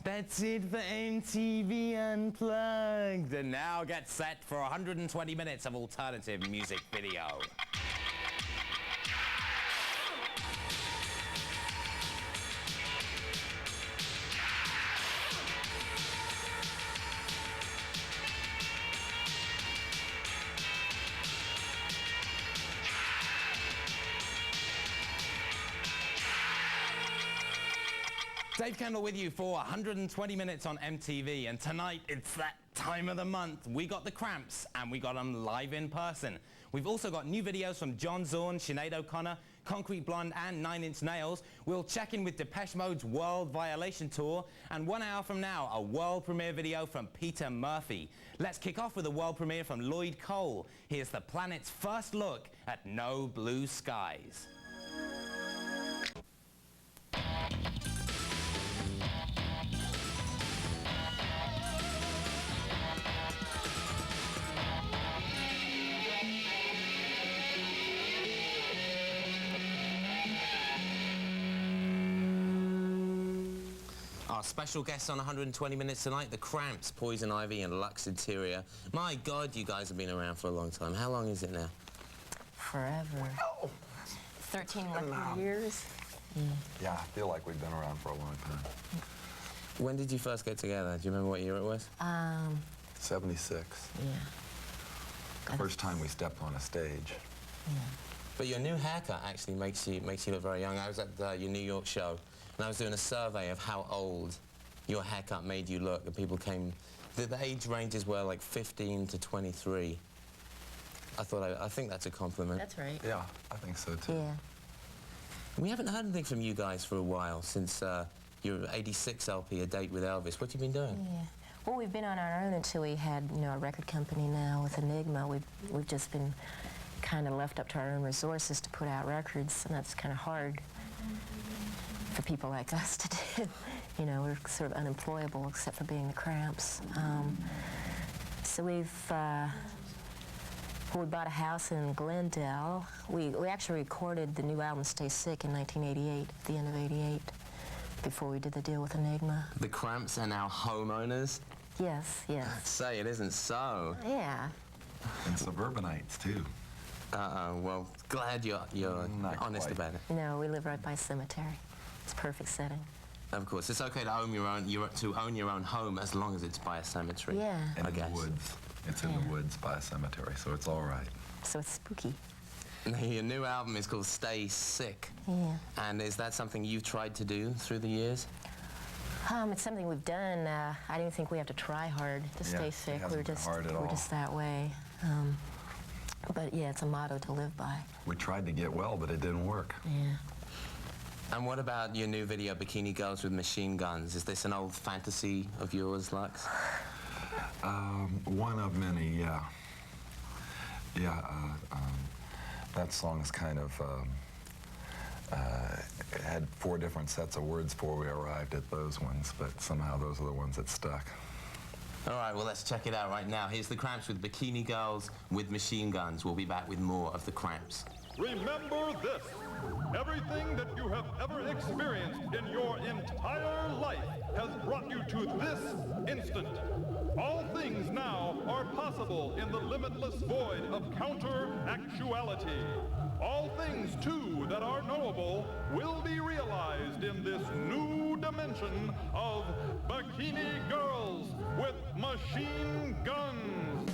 That's it for MTV Unplugged. And now get set for 120 minutes of alternative music video. Dave Kendall with you for 120 minutes on MTV, and tonight it's that time of the month. We got the Cramps, and we got them live in person. We've also got new videos from John Zorn, Sinead O'Connor, Concrete Blonde and 9 Inch Nails. We'll check in with Depeche Mode's World Violation Tour, and 1 hour from now, a world premiere video from Peter Murphy. Let's kick off with a world premiere from Lloyd Cole. Here's the planet's first look at No Blue Skies. Our special guests on 120 Minutes tonight, the Cramps, Poison Ivy and Lux Interior. My God, you guys have been around for a long time. How long is it now? Forever. Oh. 13 years. Yeah, I feel like we've been around for a long time. When did you first get together? Do you remember what year it was? 76. Yeah. First time we stepped on a stage. Yeah. But your new haircut actually makes you look very young. I was at your New York show, and I was doing a survey of how old your haircut made you look, and people came, the age ranges were like 15 to 23. I think that's a compliment. That's right. Yeah, I think so too. Yeah. We haven't heard anything from you guys for a while, since your 86 LP, A Date with Elvis. What have you been doing? Yeah. Well, we've been on our own until we had, a record company now with Enigma. We've just been kind of left up to our own resources to put out records, and that's kind of hard for people like us to do. We're sort of unemployable except for being the Cramps. So we bought a house in Glendale. We actually recorded the new album Stay Sick in 1988, at the end of '88, before we did the deal with Enigma. The Cramps are now homeowners? Yes, yes. Say it isn't so. Yeah. And suburbanites too. Well, glad you're honest about it. No, we live right by a cemetery. It's a perfect setting. Of course, it's okay to own your own home as long as it's by a cemetery. Yeah. And I in guess. the woods. It's in the woods by a cemetery, so it's all right. So it's spooky. Your new album is called Stay Sick. Yeah. And is that something you've tried to do through the years? It's something we've done. I didn't think we have to try hard to stay sick. We're just that way. But yeah, it's a motto to live by. We tried to get well, but it didn't work. Yeah. And what about your new video, Bikini Girls with Machine Guns? Is this an old fantasy of yours, Lux? One of many, yeah. Yeah, that song's kind of had 4 different sets of words before we arrived at those ones, but somehow those are the ones that stuck. All right, well, let's check it out right now. Here's the Cramps with Bikini Girls with Machine Guns. We'll be back with more of the Cramps. Remember this. Everything that you have ever experienced in your entire life has brought you to this instant. All things now are possible in the limitless void of counter-actuality. All things, too, that are knowable will be realized in this new dimension of Bikini Girls with Machine Guns.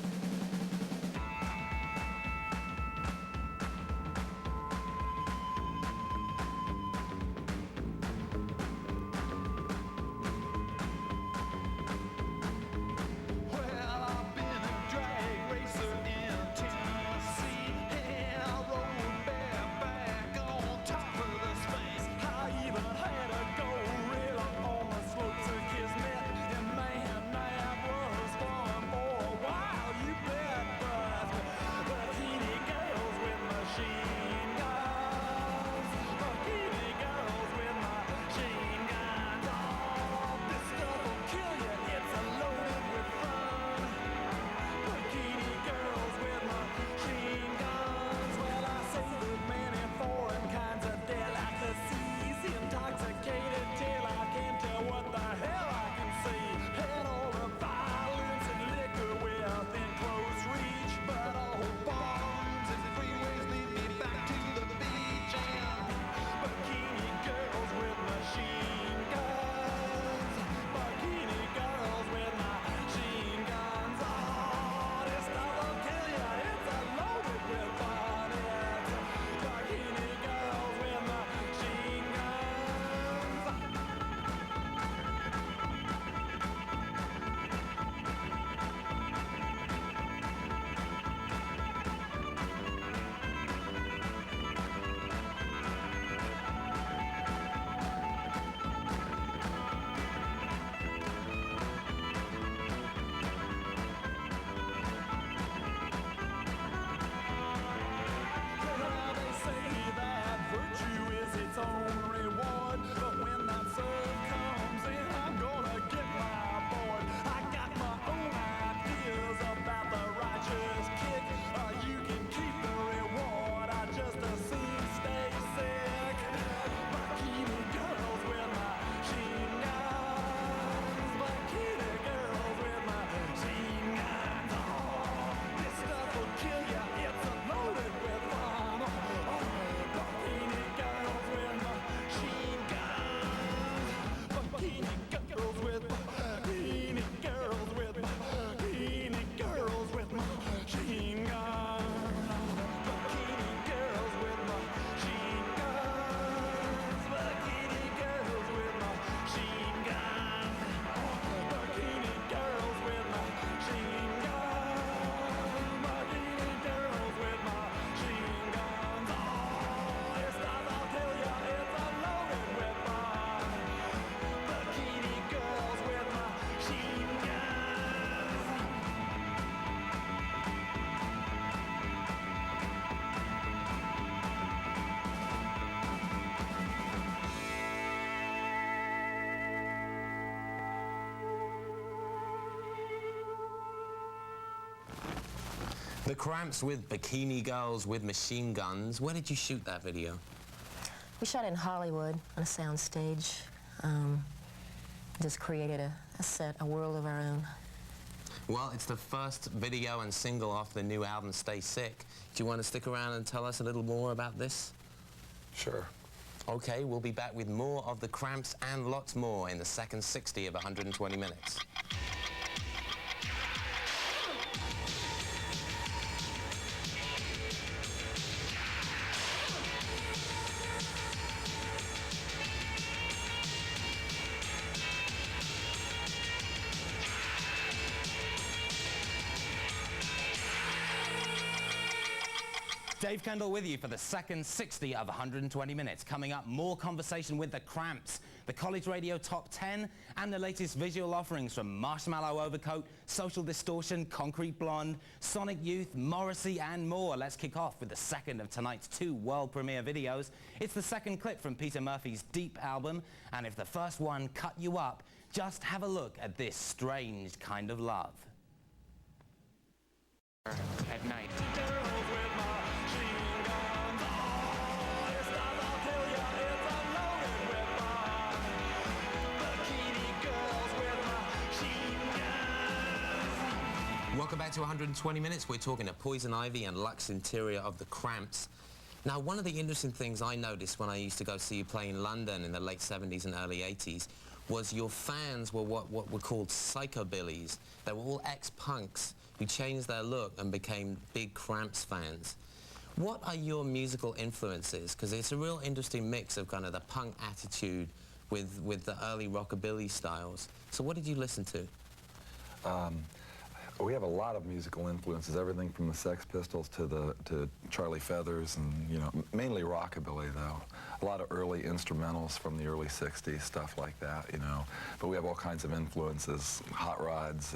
The Cramps with Bikini Girls with Machine Guns. Where did you shoot that video? We shot it in Hollywood on a sound stage. Just created a set, a world of our own. Well, it's the first video and single off the new album, Stay Sick. Do you want to stick around and tell us a little more about this? Sure. Okay, we'll be back with more of the Cramps and lots more in the second 60 of 120 minutes. Dave Kendall with you for the second 60 of 120 minutes. Coming up, more conversation with the Cramps, the College Radio Top 10, and the latest visual offerings from Marshmallow Overcoat, Social Distortion, Concrete Blonde, Sonic Youth, Morrissey, and more. Let's kick off with the second of tonight's two world premiere videos. It's the second clip from Peter Murphy's Deep album, and if the first one cut you up, just have a look at this strange kind of love. At night. Welcome back to 120 Minutes. We're talking to Poison Ivy and Lux Interior of the Cramps. Now, one of the interesting things I noticed when I used to go see you play in London in the late 70s and early 80s was your fans were what were called psychobillies. They were all ex-punks who changed their look and became big Cramps fans. What are your musical influences? Because it's a real interesting mix of kind of the punk attitude with the early rockabilly styles. So what did you listen to? We have a lot of musical influences, everything from the Sex Pistols to Charlie Feathers, and mainly rockabilly though. A lot of early instrumentals from the early '60s, stuff like that, But we have all kinds of influences, hot rods,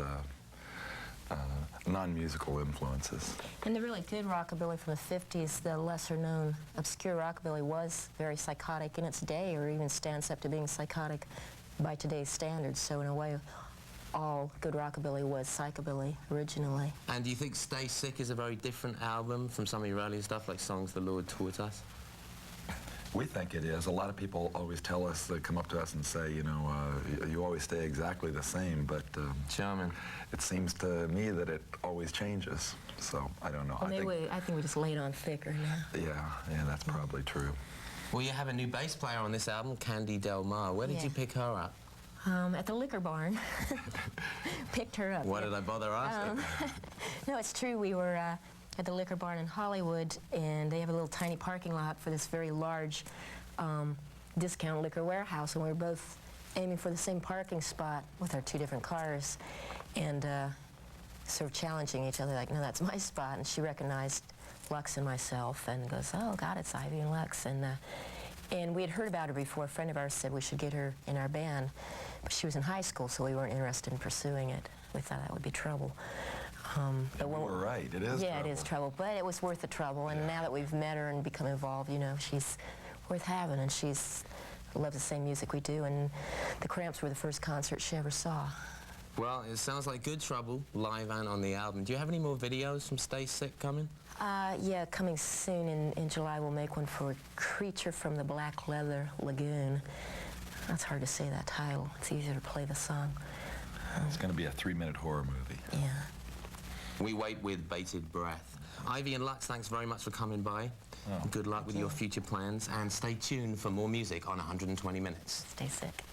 non-musical influences. And the really good rockabilly from the 50s, the lesser-known obscure rockabilly, was very psychotic in its day, or even stands up to being psychotic by today's standards. So in a way, all good rockabilly was psychobilly originally. And do you think Stay Sick is a very different album from some of your earlier stuff, like Songs the Lord Taught Us? We think it is. A lot of people always tell us, they come up to us and say, you always stay exactly the same, but Charming. It seems to me that it always changes. So I don't know. Well, I think we just laid on thicker now. Yeah, that's probably true. Well, you have a new bass player on this album, Candy Del Mar. Where did you pick her up? At the liquor barn. Picked her up. Why did I bother asking? No, it's true. We were at the liquor barn in Hollywood, and they have a little tiny parking lot for this very large discount liquor warehouse, and we were both aiming for the same parking spot with our two different cars, and sort of challenging each other, like, no, that's my spot. And she recognized Lux and myself and goes, oh, God, it's Ivy and Lux. And we had heard about her before. A friend of ours said we should get her in our band. But she was in high school, so we weren't interested in pursuing it. We thought that would be trouble. But we were right. It is trouble. Yeah, it is trouble. But it was worth the trouble. And now that we've met her and become involved, she's worth having. And she's loves the same music we do. And the Cramps were the first concert she ever saw. Well, it sounds like good trouble, live and on the album. Do you have any more videos from Stay Sick coming? Yeah, coming soon in July. We'll make one for Creature from the Black Leather Lagoon. That's hard to say, that title. It's easier to play the song. It's going to be a 3-minute horror movie. Yeah. We wait with bated breath. Ivy and Lux, thanks very much for coming by. Oh. Good luck with your future plans, and stay tuned for more music on 120 Minutes. Stay sick.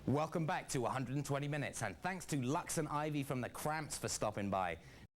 Welcome back to 120 Minutes, and thanks to Lux and Ivy from the Cramps for stopping by.